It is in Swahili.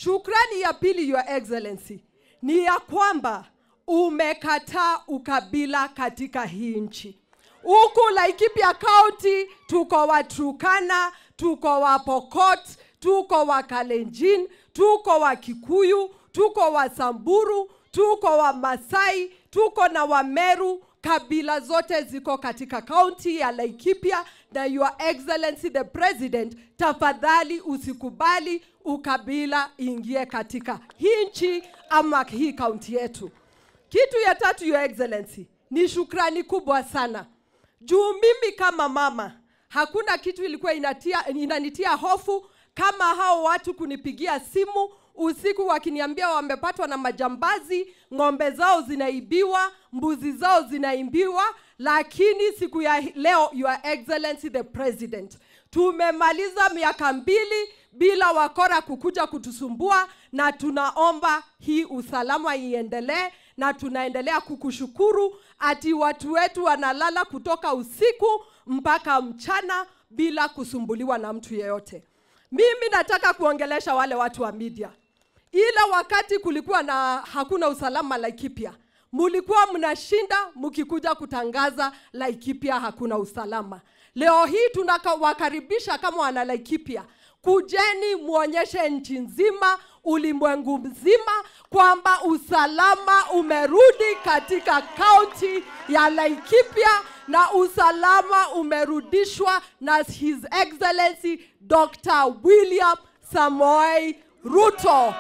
Shukrani ya pili, Your Excellency, ni ya kwamba umekataa ukabila katika hii nchi. Huku Laikipia County tuko wa Turkana, tuko wa Pokot, tuko wa Kalenjin, tuko wa Kikuyu, tuko wa Samburu, tuko wa Masai, tuko na wa Meru. Kabila zote ziko katika county ya Laikipia, na Your Excellency the President, tafadhali usikubali ukabila ingie katika hii nchi ama hii county yetu. Kitu ya tatu, Your Excellency, ni shukrani kubwa sana. Juu mimi kama mama, hakuna kitu ilikuwa inanitia hofu kama hao watu kunipigia simu usiku wakiniambia wamepatwa na majambazi, ng'ombe zao zinaibiwa, mbuzi zao zinaibiwa. Lakini siku ya leo, Your Excellency the President, tumemaliza miaka 2 bila wakora kukuja kutusumbua, na tunaomba hii usalama iendelee, na tunaendelea kukushukuru ati watu wetu wanalala kutoka usiku mpaka mchana bila kusumbuliwa na mtu yeyote. Mimi nataka kuongelesha wale watu wa media. Ila wakati kulikuwa na hakuna usalama Laikipia, mulikuwa mnashinda mkikuja kutangaza Laikipia hakuna usalama. Leo hii tunawakaribisha kama wana Laikipia, kujeni muonyeshe nchi nzima, ulimwengu mzima kwamba usalama umerudi katika county ya Laikipia, na usalama umerudishwa na His Excellency Dr. William Samoei Ruto.